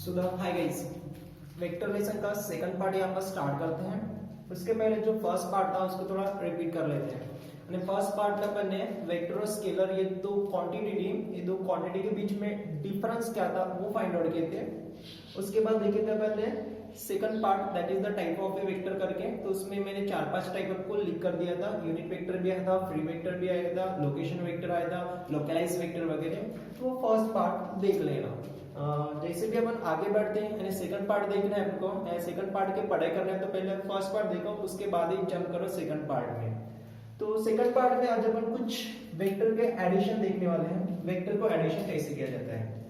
सो hi guys, vector lesson का second part यहाँ पर स्टार्ट करते हैं। उसके पहले जो फर्स्ट पार्ट था उसको थोड़ा रिपीट कर लेते हैं। फर्स्ट पार्ट में अपन ने वेक्टर और स्केलर ये दो क्वांटिटी के बीच में डिफरेंस क्या था वो फाइंड आउट किए थे। उसके बाद देखे थे अपन ने second part that is the type of a vector करके, तो उसमें मैंने 4-5 टाइप आपको लिख कर दिया था। यूनिट वेक्टर भी आया था, फ्री वेक्टर भी आया था, लोकेशन वेक्टर आया था, लोकलाइज वेक्टर वगैरह। तो वो फर्स्ट पार्ट देख लेना। जैसे भी अपन आगे बढ़ते हैं यानी सेकंड पार्ट देखना है आपको, सेकंड पार्ट की पढ़ाई करना है तो पहले फर्स्ट पार्ट देखो, उसके बाद ही जंप करो सेकंड पार्ट में। तो सेकंड पार्ट में आज अपन कुछ वेक्टर के एडिशन देखने वाले हैं। वेक्टर को एडिशन कैसे किया जाता है।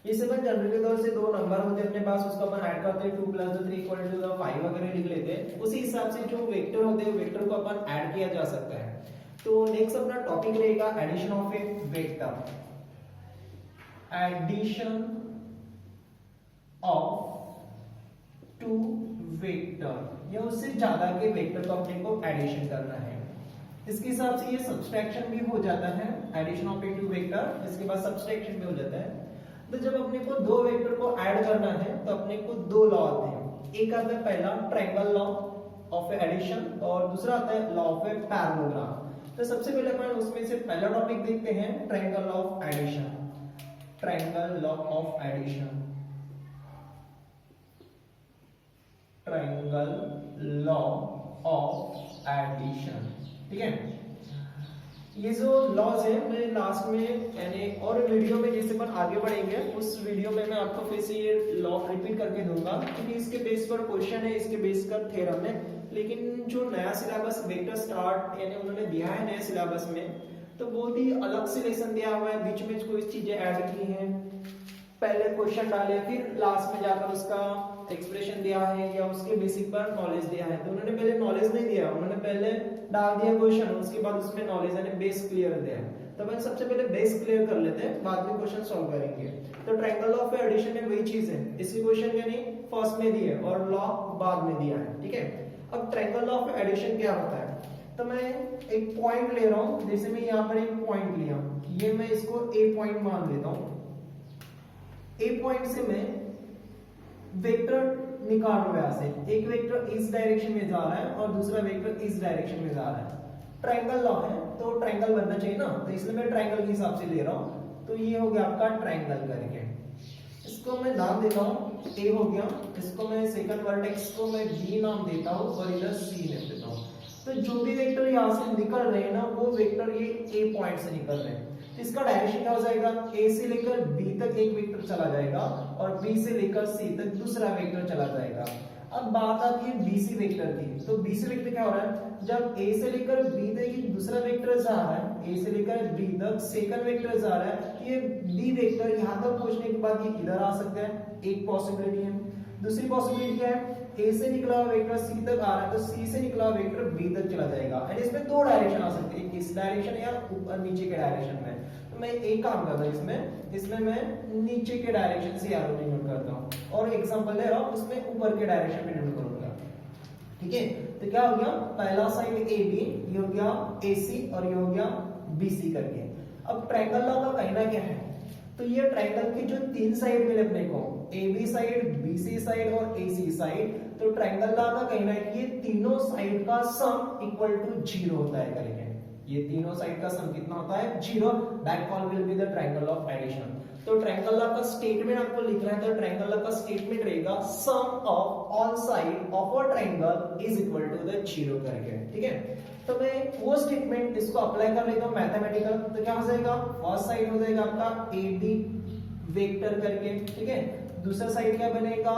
जैसे अपन जनरल के तौर से दो नंबर होते हैं अपने पास, उसको अपन ऐड करते हैं 2 + 3 = 5 वगैरह लिख लेते हैं। उसी हिसाब से जो वेक्टर होते हैं वेक्टर को अपन ऐड किया जा सकता है। तो नेक्स्ट अपना टॉपिक रहेगा addition of a vector. Addition of 2 vector या उससे ज्यादा के वेक्टर को अपने को एडिशन करना है। इसके हिसाब से ये सब्सट्रैक्शन भी हो जाता है, एडिशन ऑफ 2 वेक्टर। इसके बाद सब्सट्रैक्शन भी हो जाता है। तो जब अपने को दो वेक्टर को ऐड करना है तो अपने को दो लॉ आते हैं। एक आता है पहला ट्रायंगल लॉ ऑफ एडिशन और दूसरा आता है लॉ ऑफ ए पैरेललोग्राम। तो सबसे पहले अपन उसमें से पहला टॉपिक देखते हैं, triangle law of addition. Triangle law of addition, triangle law of addition, ठीक है। ये जो लॉज है मैं लास्ट में यानी और वीडियो में जैसे अपन आगे बढ़ेंगे उस वीडियो में मैं आपको फिर से ये लॉ रिपीट करके दूंगा, क्योंकि इसके बेस पर क्वेश्चन है, इसके बेस पर थ्योरम है। लेकिन जो नया सिलेबस वेक्टर स्टार्ट यानी उन्होंने दिया है नए सिलेबस में, तो बहुत ही अलग से लेसन दिया हुआ है। बीच में कोई चीजें ऐड की हैं, पहले क्वेश्चन डाले फिर लास्ट में जाकर उसका एक्सप्रेशन दिया है या उसके बेसिक पर नॉलेज दिया है। तो उन्होंने पहले नॉलेज नहीं दिया, उन्होंने पहले डाल दिया क्वेश्चन, उसके बाद उसमें नॉलेज यानी बेस क्लियर दिया। तो अपन सबसे पहले बेस क्लियर कर लेते हैं, बाद में क्वेश्चन सॉल्व करेंगे। तो ट्रायंगल ऑफ एडिशन में वही चीज है, इसकी क्वेश्चन यानी फर्स्ट में दी है और लॉ बाद में दिया है, ठीक है। अब ट्रायंगल ऑफ एडिशन क्या होता है, तो मैं एक पॉइंट ले रहा हूं। जैसे मैं यहाँ पर एक पॉइंट लिया, ये मैं इसको ए पॉइंट मान लेता हूं। ए पॉइंट से मैं वेक्टर निकाल रहा हूं, यहां से एक वेक्टर इस डायरेक्शन में जा रहा है और दूसरा वेक्टर इस डायरेक्शन में जा रहा है। ट्रायंगल लॉ है तो ट्रायंगल बनना चाहिए ना, तो इसलिए मैं ट्रायंगल के हिसाब से ले रहा हूं। तो ये हो गया आपका ट्रायंगल करके, इसको मैं नाम देता हूं ए हो गया, इसको मैं सेकंड वर्टेक्स को मैं बी नाम देता हूं और इधर सी नाम देता हूं। तो जो भी वेक्टर यहां से निकल रहे हैं ना वो वेक्टर ये ए पॉइंट से निकल रहे हैं। तो इसका डायरेक्शन क्या हो जाएगा, ए से लेकर बी तक एक वेक्टर चला जाएगा और बी से लेकर सी तक दूसरा वेक्टर चला जाएगा। अब बात आती है बीसी वेक्टर की। तो बीसी वेक्टर क्या हो रहा है, जब ए से लेकर बी तक एक दूसरा वेक्टर जा रहा है, ए से लेकर बी तक सेकंड वेक्टर जा रहा है, ये बी वेक्टर यहां तक पहुंचने के बाद ये इधर आ सकता है, एक पॉसिबिलिटी है। दूसरी पॉसिबिलिटी क्या है, ए से निकला हुआ वेक्टर सी तक आ रहा है तो सी से निकला हुआ वेक्टर बी तक चला जाएगा। एंड इसमें दो डायरेक्शन आ सकते हैं, इस डायरेक्शन या ऊपर नीचे के डायरेक्शन में। तो मैं एक काम करता हूं, इसमें मैं नीचे के डायरेक्शन से एरो नोट करता हूं और एग्जांपल ले रहा हूं उसमें ऊपर के डायरेक्शन में नोट करूंगा, ठीक है। तो क्या हो गया, पहला साइड ए बी, ये हो गया ए सी और ये हो गया बी सी करके। अब ट्रायंगल लॉ का कहना क्या है, तो ये ट्रायंगल की जो तीन साइड मिले अपने को, A B side, B C side और ए सी साइड, तो ट्रायंगल लॉ का कहना है कि ये तीनों साइड का सम इक्वल टू 0 होता है करके। ये तीनों साइड का सम कितना होता है, 0। That call will be the triangle of addition. तो ट्रायंगल लॉ का स्टेटमेंट आपको लिखना है, तो ट्रायंगल लॉ का स्टेटमेंट रहेगा sum of all side of a triangle is equal to the 0 करके, ठीक है। तो मैं वो स्टेटमेंट इसको अप्लाई कर लेता हूं मैथमेटिकल। तो क्या हो जाएगा, फर्स्ट साइड हो जाएगा आपका ए बी वेक्टर करके, ठीक है। दूसरा साइड क्या बनेगा,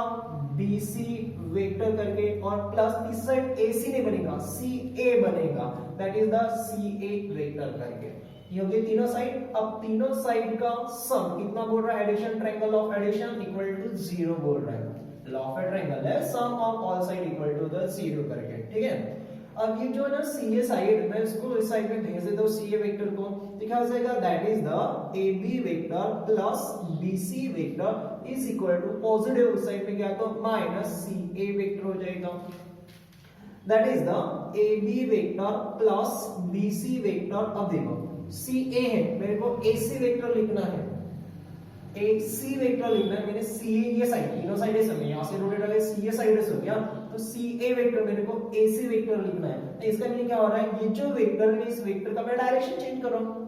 बी सी वेक्टर करके, और प्लस तीसरा साइड ए सी नहीं बनेगा, सी ए बनेगा, that is the C A vector करके। ये हो गए तीनों साइड। अब तीनों साइड का सम कितना बोल रहा है, addition, triangle of addition equal to 0 बोल रहा है। लॉ ऑफ ए ट्रायंगल है sum of all side equal to the 0 करके, ठीक है। अब ये जो है ना सी ए साइड, मैं इसको इस साइड में भेज देता हूं सी ए वेक्टर को, दिखा जाएगा that is the A B vector plus B C vector is equal to positive उस साइड में गया तो माइनस सी ए वेक्टर हो जाएगा। That is the A B vector plus B C vector. अब देखो सी ए है, मेरे को ए सी वेक्टर लिखना है, ए सी वेक्टर लिखना है, मैंने सी ए ये साइड तीनों साइड है समय यहां से रोटेट आगे सी ए साइड से हो गया, तो सी ए वेक्टर मेरे को ए सी वेक्टर लिखना है। तो इसका मीनिंग क्या हो रहा है, ये जो वेक्टर है इस वेक्टर का मैं डायरेक्शन चेंज कर रहा हूं।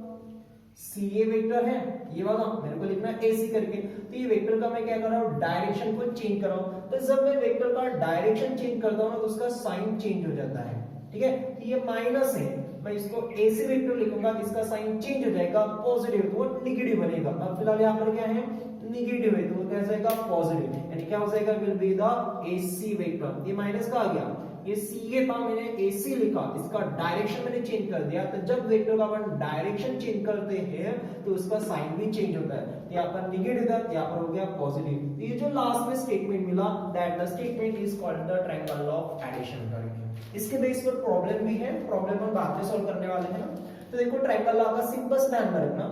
सी ए वेक्टर है ये वाला, मेरे को लिखना है ए सी करके, तो ये वेक्टर का मैं क्या कर रहा हूं, डायरेक्शन को चेंज कर रहा हूं। तो जब मैं वेक्टर का डायरेक्शन चेंज करता हूं ना तो उसका साइन चेंज हो जाता है, ठीक है। तो ये माइनस है, मैं इसको ए सी वेक्टर लिखूंगा, इसका साइन चेंज हो जाएगा पॉजिटिव, तो वो नेगेटिव बनेगा। अब फिलहाल यहाँ पर क्या है, नेगेटिव है, तो वो कैसा जाएगा पॉजिटिव, यानी क्या हो जाएगा, will be the A C vector. ये माइनस का आ गया, ये सी ए था मैंने ए सी लिखा, इसका डायरेक्शन मैंने चेंज कर दिया। तो जब वेक्टर का अपन डायरेक्शन चेंज करते हैं तो उसका साइन भी चेंज होता है, तो यहाँ पर नेगेटिव था, यहाँ पर हो गया पॉजिटिव। ये जो लास्ट में स्टेटमेंट मिला, that the statement is called the triangle of addition करके। इसके बेस पर प्रॉब्लम भी है, प्रॉब्लम हम बाद में सॉल्व करने वाले हैं। तो देखो ट्रायंगल लॉ का सिंपल ध्यान में रखना,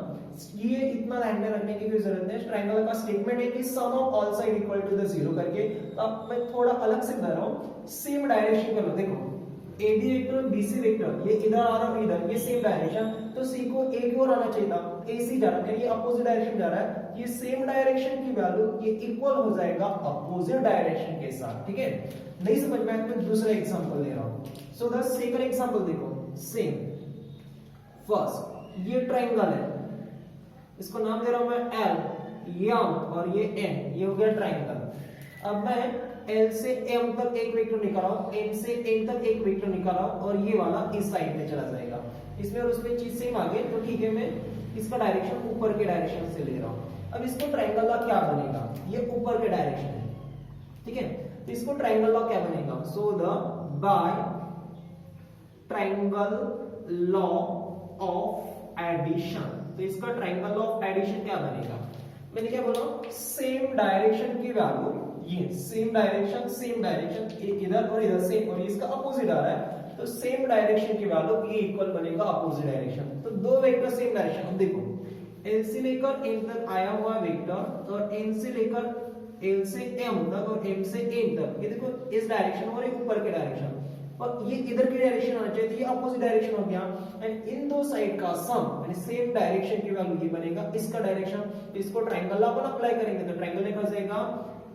ये इतना ध्यान में रखने की कोई जरूरत नहीं। ट्रायंगल का स्टेटमेंट है कि sum of all side equal to the zero करके। अब मैं थोड़ा अलग से बता रहा हूं, सेम डायरेक्शन का लो, देखो A B vector B C vector ये इधर आ रहा है इधर, ये सेम डायरेक्शन, तो सी को ए की ओर आना चाहिए था, ए सी जा रहा है, ये अपोजिट डायरेक्शन जा रहा है। ये सेम डायरेक्शन की वैल्यू ये इक्वल हो जाएगा अपोजिट डायरेक्शन के साथ, ठीक है। नहीं समझ में आया तो दूसरा एग्जांपल दे रहा हूं। सो द सेकंड एग्जांपल देखो, सेम फर्स्ट ये ट्रायंगल है, इसको नाम दे रहा हूं मैं एल, एम और ये एन, ये हो गया ट्रायंगल। अब मैं एल से एम तक एक वेक्टर निकाल रहा हूं, एम से एन तक एक वेक्टर निकाल रहा हूं, और ये वाला इस साइड में चला जाएगा। इसमें और उसमें चीज सेम आ गई, तो ठीक है, मैं इसका डायरेक्शन ऊपर के डायरेक्शन से ले रहा हूं। अब इसको ट्रायंगल लॉ क्या बनेगा, ये ऊपर के डायरेक्शन है, ठीक है। तो इसको ट्रायंगल लॉ क्या बनेगा, so the by triangle law of addition, तो इसका ट्रायंगल ऑफ एडिशन क्या बनेगा, मैंने क्या बोला, सेम डायरेक्शन की वैल्यू, ये सेम डायरेक्शन इधर और इधर सेम, और इसका अपोजिट आ रहा है, तो सेम डायरेक्शन की वैल्यू ये इक्वल बनेगा अपोजिट डायरेक्शन। तो दो वेक्टर सेम डायरेक्शन, अब देखो एल से लेकर एन तक आया हुआ वेक्टर और एन से लेकर एल से एम तक और एम से एन तक, ये देखो इस डायरेक्शन और एक ऊपर के डायरेक्शन, और ये इधर की डायरेक्शन आना चाहिए, ये अपोजिट डायरेक्शन हो गया। एंड इन दो साइड का सम यानी सेम डायरेक्शन की वैल्यू ये बनेगा इसका डायरेक्शन। इसको ट्रायंगल लॉ अपन अप्लाई करेंगे तो ट्रायंगल में फंसेगा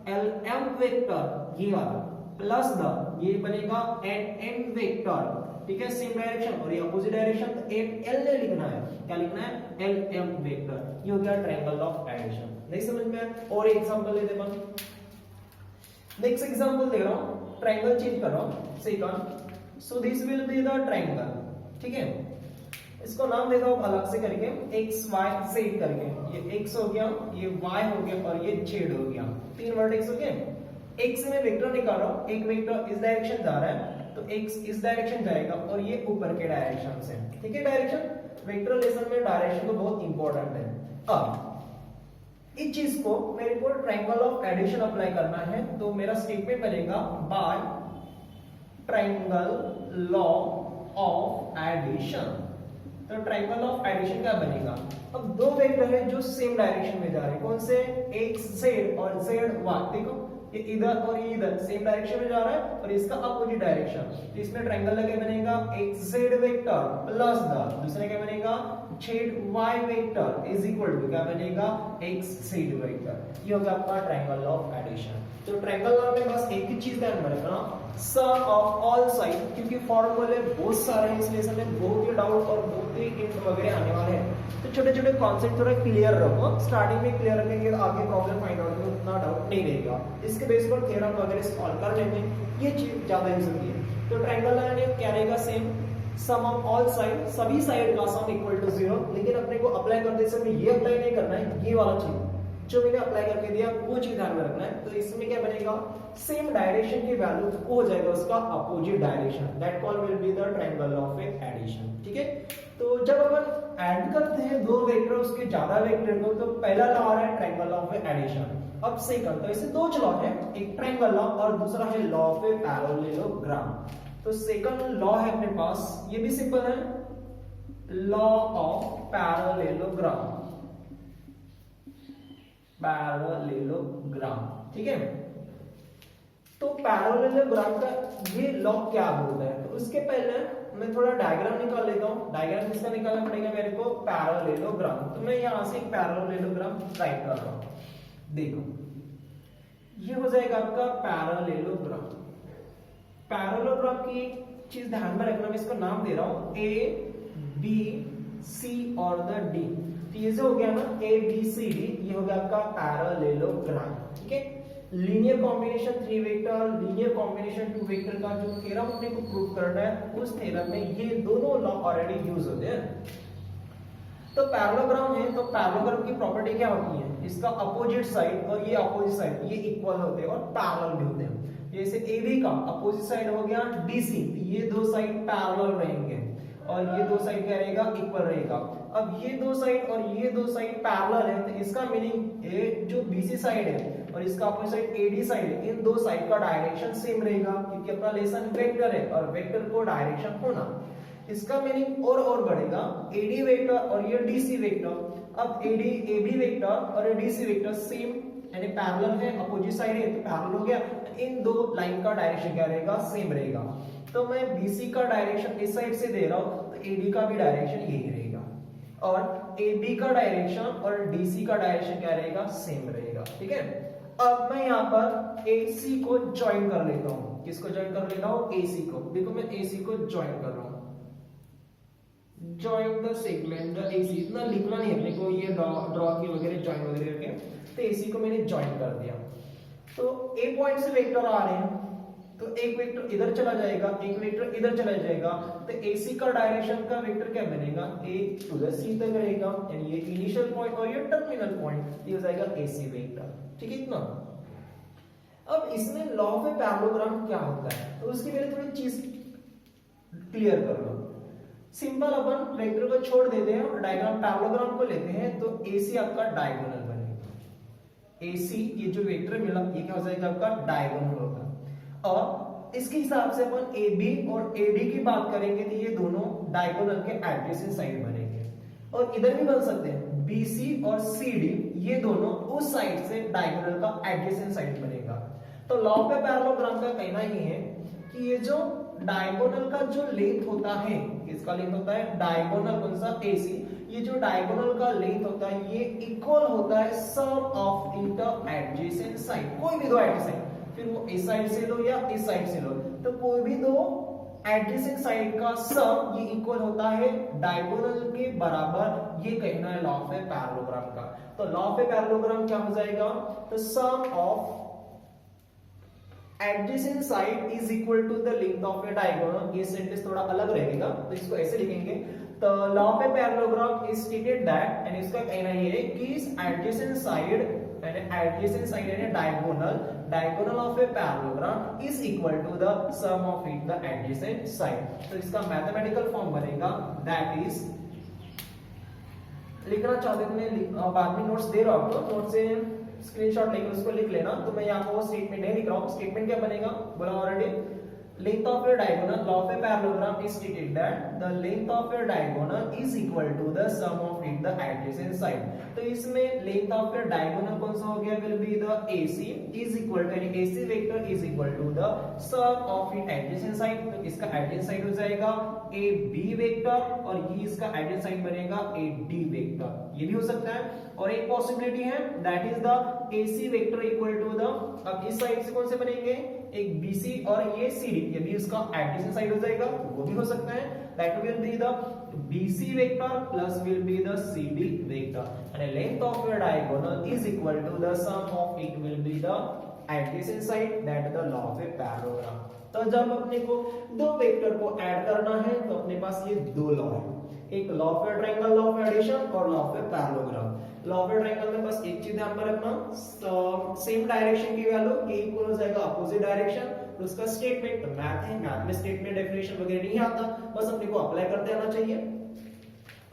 एल एम वेक्टर ये वाला प्लस द ये बनेगा एन एन वेक्टर, ठीक है, सेम डायरेक्शन और ये अपोजिट डायरेक्शन, तो एन एल ने लिखना है, क्या लिखना है, एल एम वेक्टर। ये हो गया ट्रायंगल ऑफ एडिशन। नहीं समझ में आया, और एग्जांपल ले दे अपन, नेक्स्ट एग्जांपल दे रहा हूं, ट्रायंगल चेंज कर रहा हूं second. So this will be the triangle, ठीक है, इसको नाम देता हूं अलग से करके x y z करके, ये x हो गया, ये y हो गया और ये z हो गया, तीन वर्टेक्स हो गए। x में वेक्टर निकाल रहा हूं, एक वेक्टर इस डायरेक्शन जा रहा है तो x इस डायरेक्शन जाएगा और ये ऊपर के डायरेक्शन से, ठीक है। डायरेक्शन वेक्टर लेसन में डायरेक्शन तो बहुत इंपॉर्टेंट है। अब इस चीज को मेरे को ट्रायंगल ऑफ एडिशन अप्लाई करना है, तो मेरा स्टेटमेंट बनेगा by triangle law of addition. तो ट्रायंगल ऑफ एडिशन क्या बनेगा, अब दो वेक्टर है जो सेम डायरेक्शन में जा रहे हैं, कौन से, x z और z y, देखो ये इधर और ये इधर सेम डायरेक्शन में जा रहा है और इसका अपोजिट डायरेक्शन, तो इसमें ट्रायंगल लगे बनेगा xz वेक्टर प्लस द दूसरे क्या बनेगा zy vector is equal to क्या बनेगा xz वेक्टर। ये हो गया आपका ट्रायंगल ऑफ एडिशन। तो ट्रायंगल लॉ में बस एक ही चीज ध्यान में रखना, सम ऑफ ऑल साइड, क्योंकि फॉर्मूले बहुत सारे हैं इस लेसन में, बहुत ही डाउट और बहुत ही हिंट वगैरह आने वाले हैं, तो छोटे छोटे कॉन्सेप्ट थोड़ा क्लियर रखो, स्टार्टिंग में क्लियर रखेंगे तो आगे प्रॉब्लम फाइंड आउट में उतना डाउट नहीं रहेगा। इसके बेस पर थ्योरम वगैरह सॉल्व कर लेंगे, ये चीज ज्यादा यूजफुल है। तो ट्रायंगल लॉ में क्या रहेगा, same sum of all side, सभी साइड का सम इक्वल टू 0, लेकिन अपने को अप्लाई करते समय ये अप्लाई नहीं करना है, ये वाला चीज जो मैंने अप्लाई करके दिया वो चीज ध्यान में रखना है। तो इसमें क्या बनेगा, सेम डायरेक्शन की वैल्यू हो जाएगा उसका opposite direction, that call will be the triangle of addition, ठीक है। तो जब अपन ऐड करते हैं दो वेक्टर उसके ज्यादा वेक्टर को, तो पहला लॉ आ रहा है ट्रायंगल ऑफ एडिशन। अब सेकंड, तो ऐसे दो लॉ है, एक ट्रायंगल लॉ और दूसरा है लॉ ऑफ पैरेललोग्राम। तो सेकंड लॉ है अपने पास, ये भी सिंपल है, लॉ ऑफ पैरेललोग्राम, पैरेललोग्राम, ठीक है। तो पैरेललोग्राम का ये लॉ क्या बोलता है, तो उसके पहले मैं थोड़ा डायग्राम निकाल लेता हूँ। डायग्राम किसका निकालना पड़ेगा मेरे को, पैरेललोग्राम। तो मैं यहाँ से एक पैरेललोग्राम राइट कर रहा हूँ। देखो ये हो जाएगा आपका पैरेललोग्राम। पैरेललोग्राम की एक चीज ध्यान में रखना, मैं इसको नाम दे रहा हूँ ए बी सी और द डी। तो ये जो हो गया ना ए बी सी डी, ये हो गया आपका पैरेललोग्राम। ठीक है, linear combination 3 vector, linear combination 2 vector का जो थ्योरम अपने को प्रूव करना है, उस थ्योरम में ये दोनों लॉ ऑलरेडी यूज होते हैं। तो पैरेललोग्राम है, तो पैरेललोग्राम की प्रॉपर्टी क्या होती है, इसका अपोजिट साइड और ये अपोजिट साइड ये इक्वल होते हैं और पैरेलल भी होते हैं। जैसे AB का अपोजिट साइड हो गया DC, ये दो साइड पैरेलल रहेंगे और ये दो साइड क्या रहेगा, इक्वल रहेगा। अब ये दो साइड और ये दो साइड पैरेलल है, तो इसका मीनिंग ये जो BC साइड है और इसका अपोजिट साइड AD साइड है, इन दो साइड का डायरेक्शन सेम रहेगा, क्योंकि अपना लेसन वेक्टर है और वेक्टर को डायरेक्शन होना। इसका मीनिंग और बढ़ेगा, AD वेक्टर और ये DC वेक्टर। अब AB वेक्टर और DC वेक्टर सेम यानी पैरेलल है, अपोजिट साइड है तो पैरेलल हो गया। इन दो लाइन का डायरेक्शन क्या रहेगा, सेम रहेगा। तो मैं BC का डायरेक्शन इस साइड से दे रहा हूं, तो AD का भी डायरेक्शन यही रहेगा और AB का डायरेक्शन और DC का डायरेक्शन क्या रहेगा, सेम रहेगा। ठीक है, अब मैं यहाँ पर AC को ज्वाइन कर लेता हूँ। किसको ज्वाइन कर लेता हूँ, AC को। देखो मैं AC को ज्वाइन कर रहा हूँ, join the segment the AC। इतना लिखना नहीं अपने को, ये ड्रॉ की वगैरह ज्वाइन वगैरह करके। तो AC को मैंने ज्वाइन कर दिया। तो A पॉइंट से वेक्टर आ रहे हैं, तो एक वेक्टर इधर चला जाएगा, एक वेक्टर इधर चला जाएगा। तो AC का डायरेक्शन का वेक्टर क्या बनेगा, A टू द C तक रहेगा, यानी ये इनिशियल पॉइंट और ये टर्मिनल पॉइंट, ये हो जाएगा AC वेक्टर। ठीक है इतना। अब इसमें लॉ ऑफ पैरेललोग्राम क्या होता है, तो उसकी पहले थोड़ी चीज क्लियर कर लो। सिंपल अपन वेक्टर को छोड़ देते हैं और डायग्राम पैरेललोग्राम को लेते हैं। तो AC आपका डायगोनल बनेगा। AC ये जो वेक्टर मिला ये क्या हो जाएगा, आपका डायगोनल होगा। और इसके हिसाब से अपन AB और AD की बात करेंगे तो ये दोनों डायगोनल के एडजेसेंट साइड बनेंगे। और इधर भी बन सकते हैं, BC और CD ये दोनों उस साइड से डायगोनल का एडजेसेंट साइड बनेगा। तो लॉ ऑफ पैरेललोग्राम का कहना ये है कि ये जो डायगोनल का जो लेंथ होता है, इसका लेंथ होता है डायगोनल कौन सा, AC। ये जो डायगोनल का लेंथ होता है ये इक्वल होता है sum of inter adjacent side. कोई भी दो एडजेसेंट, फिर वो इस साइड से लो या इस साइड से लो, तो कोई भी दो एडजेसेंट साइड का सम ये इक्वल होता है डायगोनल के बराबर। ये कहना है लॉ ऑफ पैरेललोग्राम का। तो लॉ ऑफ पैरेललोग्राम क्या हो जाएगा, तो sum of adjacent side is equal to the length of a diagonal. ये सेंटेंस थोड़ा अलग रहेगा, तो इसको ऐसे लिखेंगे। तो law of a parallelogram is stated that, and इसका कहना ये है कि इस एडजेसेंट साइड यानी diagonal of a parallelogram is equal to the sum of it the adjacent side. तो इसका मैथमेटिकल फॉर्म बनेगा, दैट इज, लिखना चाहते हो मैं बाद में नोट्स दे रहा हूं, आपको नोट से स्क्रीनशॉट लेके उसको लिख लेना। तो मैं यहाँ पर वो स्टेटमेंट नहीं लिख रहा हूँ। स्टेटमेंट क्या बनेगा, बोला already, length of a diagonal, law of a parallelogram is stated that the length of a diagonal is equal to the sum of it the adjacent side। तो इसमें length of a diagonal कौन सा हो गया, will be the AC is equal to, यानी AC vector is equal to the sum of it adjacent side। तो इसका adjacent side हो जाएगा AB वेक्टर और ये इसका adjacent side बनेगा AD वेक्टर। ये भी हो सकता है। और एक पॉसिबिलिटी है, that is the AC vector equal to the, अब इस साइड से कौन से बनेंगे, एक BC और ये CD, ये भी उसका एडजेसेंट साइड हो जाएगा, वो भी हो सकता है। That will be the BC vector plus will be the CD vector, and length of your diagonal is equal to the sum of it will be the adjacent side, that is the law of a parallelogram. तो जब अपने को दो vector को add करना है तो अपने पास ये दो लॉ है, एक law of a triangle, law of addition और law of a parallelogram. Law of a triangle में बस एक चीज ध्यान में रखना, सेम डायरेक्शन की वैल्यू ए इक्वल हो जाएगा अपोजिट डायरेक्शन। उसका स्टेटमेंट मैथ है, मैथ में स्टेटमेंट डेफिनेशन वगैरह नहीं आता, बस अपने को अप्लाई करते आना चाहिए।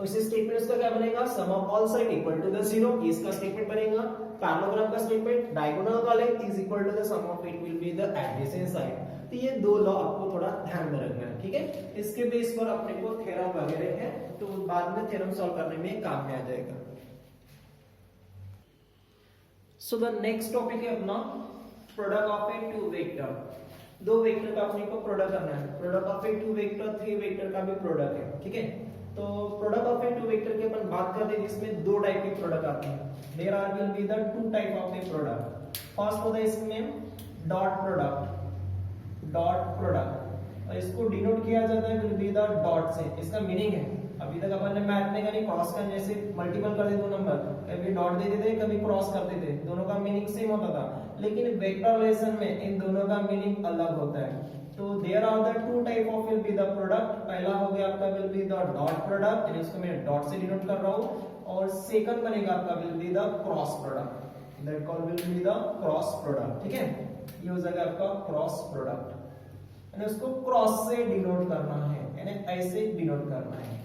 उसी स्टेटमेंट उसका क्या बनेगा, sum of all side equal to the zero, इसका स्टेटमेंट बनेगा। पैरेललोग्राम का स्टेटमेंट, डायगोनल का length is equal to the sum of it will be the adjacent side. तो ये दो लॉ आपको थोड़ा ध्यान में रखना है, ठीक है। इसके बेस पर अपने को थ्योरम वगैरह है, तो बाद में थ्योरम सॉल्व करने में काम में आ जाएगा। सो द नेक्स्ट टॉपिक है अपना product of a two vector. दो वेक्टर का अपने को प्रोडक्ट करना है, product of a two vector three vector का भी प्रोडक्ट है, ठीक है। तो product of a two vector की अपन बात करते हैं जिसमें दो टाइप के प्रोडक्ट आते हैं। There are will be the two type of a product. First होता है इसमें डॉट प्रोडक्ट, डॉट प्रोडक्ट, और इसको डिनोट किया जाता है विल बी द डॉट से। इसका मीनिंग है, अभी तक अपन ने मैथ में कहीं क्रॉस का जैसे मल्टीपल कर दे दो नंबर, कभी डॉट दे देते थे कभी क्रॉस करते थे, दोनों का मीनिंग सेम होता था, लेकिन वेक्टर रिलेशन में इन दोनों का मीनिंग अलग होता है। तो there are the two type of will be the product. पहला हो गया आपका will be the dot product, यानी इसको मैं डॉट से डिनोट कर रहा हूं, और सेकंड बनेगा आपका will be the cross product, that call will be the cross product, ठीक है। ये हो जाएगा आपका क्रॉस प्रोडक्ट, यानी उसको क्रॉस से डिनोट करना है, यानी ऐसे डिनोट करना है।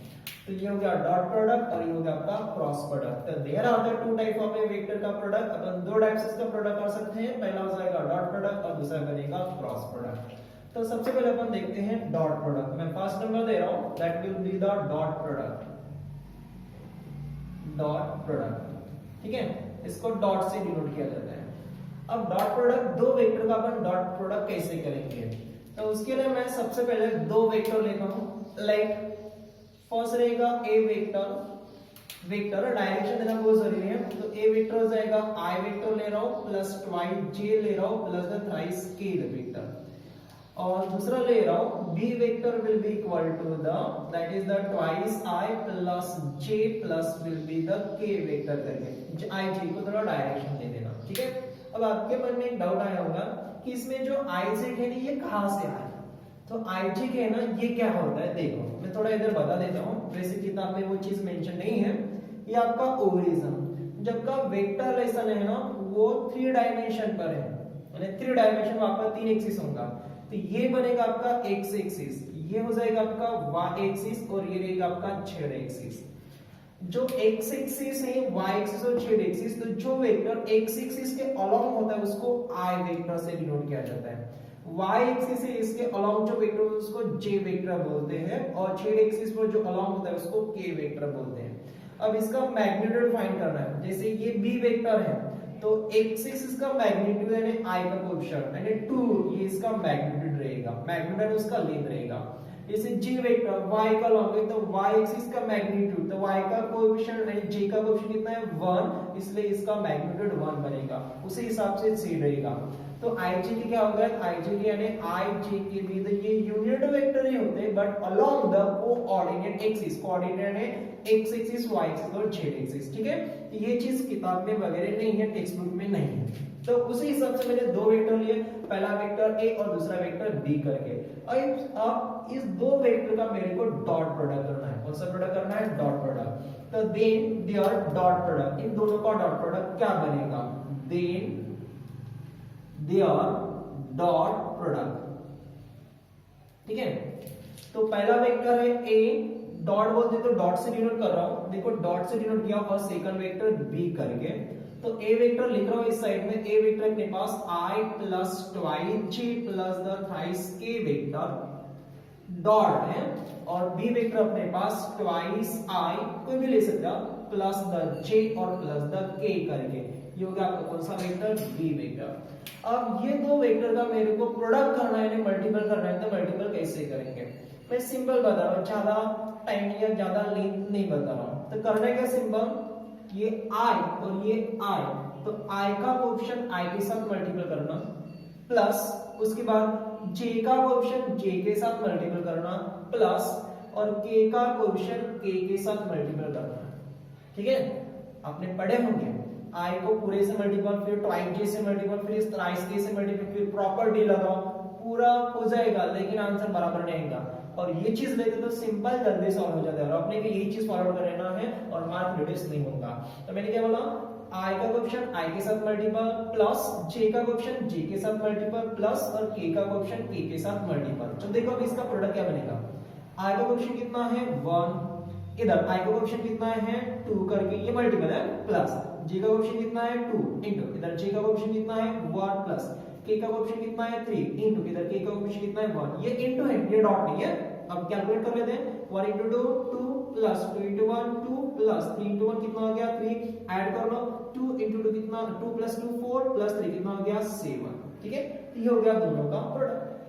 तो ये हो गया डॉट प्रोडक्ट और ये हो गया आपका क्रॉस प्रोडक्ट। तो there are the two type of a vector का प्रोडक्ट। अपन दो टाइप से इसका प्रोडक्ट कर सकते हैं, पहला हो जाएगा डॉट प्रोडक्ट और दूसरा बनेगा क्रॉस प्रोडक्ट। तो सबसे पहले अपन देखते हैं डॉट प्रोडक्ट। मैं फर्स्ट नंबर दे रहा हूं, that will be the dot product, dot product, ठीक है। इसको डॉट से डिनोट किया जाता है। अब डॉट प्रोडक्ट दो वेक्टर का अपन डॉट प्रोडक्ट कैसे करेंगे, तो उसके लिए मैं सबसे पहले दो वेक्टर लेता हूं। लाइक फर्स्ट रहेगा ए वेक्टर, वेक्टर डायरेक्शन देना बहुत जरूरी है। तो ए वेक्टर हो जाएगा आई वेक्टर ले रहा हूं प्लस ट्वाइस जे ले रहा हूं plus the thrice K vector, और दूसरा ले रहा हूं B vector will be equal to the that is the twice I plus J plus will be the K vector करके आई जे को थोड़ा डायरेक्शन दे देना, ठीक है। अब आपके मन में एक डाउट आया होगा कि इसमें जो आई जे है ये कहां से आया, तो आई जे है ना ये क्या होता है। देखो मैं थोड़ा इधर बता देता हूं, वैसे किताब में वो चीज मेंशन नहीं है। ये आपका ओरिजिन जब का वेक्टर रिलेशन है ना वो 3 डायमेंशन पर है, यानी 3 डायमेंशन में आपका 3 एक्सिस होगा। तो ये बनेगा आपका एक्स एक्सिस, ये हो जाएगा आपका वाई एक्सिस और ये रहेगा आपका जेड एक्सिस। जो एक्स एक्सिस है वाई एक्सिस और जेड एक्सिस, तो जो वेक्टर एक्स एक्सिस के अलोंग होता है उसको आई वेक्टर से डिनोट किया जाता है। y एक्सिस से इसके अलोंग जो वेक्टर होता है उसको j वेक्टर बोलते हैं, और z एक्सिस पर जो अलोंग होता है उसको k वेक्टर बोलते हैं। अब इसका मैग्नीट्यूड फाइंड करना है। जैसे ये b वेक्टर है तो x एक्सिस का मैग्नीट्यूड यानी i का कोएफिशिएंट यानी 2, ये इसका मैग्नीट्यूड रहेगा, मैग्नीट्यूड उसका लेंथ रहेगा। जैसे g वेक्टर y का लॉन्ग है तो y एक्सिस का मैग्नीट्यूड, तो y का कोएफिशिएंट यानी j का कोएफिशिएंट कितना है 1, इसलिए इसका मैग्नीट्यूड 1 बनेगा, उसी हिसाब से c रहेगा। तो आई जे के क्या होगा, आई जे के यानी आई जे के भी ये यूनिट वेक्टर ही होते हैं but along the coordinate axis, coordinate है एक्स एक्सिस वाई एक्सिस और जेड एक्सिस, ठीक है। ये चीज किताब में वगैरह नहीं है, टेक्स्ट बुक में नहीं है। तो उसी हिसाब से मैंने दो वेक्टर लिए, पहला वेक्टर ए और दूसरा वेक्टर बी करके। अब इस दो वेक्टर का मेरे को डॉट प्रोडक्ट करना है। कौन सा प्रोडक्ट करना है, डॉट प्रोडक्ट। तो देन देयर डॉट प्रोडक्ट, इन दोनों का डॉट प्रोडक्ट क्या बनेगा, देन देयर डॉट प्रोडक्ट, ठीक है। तो पहला वेक्टर है ए, डॉट बोलते तो डॉट से डिनोट कर रहा हूं, देखो डॉट से डिनोट किया, और सेकंड वेक्टर बी करके। तो ए वेक्टर लिख रहा हूं इस साइड में, ए वेक्टर अपने पास i plus twice j plus the thrice k vector dot है, और बी वेक्टर अपने पास ट्वाइस i कोई भी ले सकता प्लस द j और प्लस द k करके। ये हो गया आपका कौन सा वेक्टर, बी वेक्टर। अब ये दो वेक्टर का मेरे को प्रोडक्ट करना है, मल्टीपल करना है। तो मल्टीपल कैसे करेंगे, मैं सिंपल बता रहा हूं, ज्यादा टाइम या ज्यादा लेंथ नहीं बता रहा हूं। तो करना क्या, सिंपल, ये i और ये i, तो i का कोएफिशिएंट i के साथ मल्टीपल करना, प्लस उसके बाद j का कोएफिशिएंट j के साथ मल्टीपल करना, प्लस और k का कोएफिशिएंट k के साथ मल्टीपल करना, ठीक है। आपने पढ़े होंगे i को पूरे से मल्टीपल, फिर ट्वाइस j से मल्टीपल, फिर इस थ्राइस k से मल्टीपल, फिर प्रॉपर्टी लगाओ, पूरा हो जाएगा, लेकिन आंसर बराबर नहीं आएगा। और ये चीज लेते तो सिंपल जल्दी सॉल्व हो जाता है, और अपने को यही चीज फॉलो करना है और मार्क रिड्यूस नहीं होगा। तो मैंने क्या बोला, i का कोएफिशिएंट i के साथ मल्टीपल, प्लस j का कोएफिशिएंट j के साथ मल्टीपल, प्लस और k का कोएफिशिएंट k के साथ मल्टीपल। तो देखो अब इसका प्रोडक्ट क्या बनेगा, i का कोएफिशिएंट कितना है 1, इधर i का कोएफिशिएंट कितना है 2 करके, ये मल्टीपल है, प्लस j का कोएफिशिएंट कितना है 2 इनटू इधर j का कोएफिशिएंट कितना है 1, प्लस k का कोएफिशिएंट कितना है 3 इनटू इधर k का कोएफिशिएंट कितना है 1, ये इनटू है, ये डॉट नहीं है। अब कैलकुलेट कर लेते हैं, 1 into 2 2 plus 2 into 1 2 plus 3 into 1 कितना हो गया 3, ऐड कर लो 2 into 2 कितना 2 प्लस 2 4 प्लस 3 कितना हो गया 7, ठीक है। ये हो गया दोनों का प्रोडक्ट।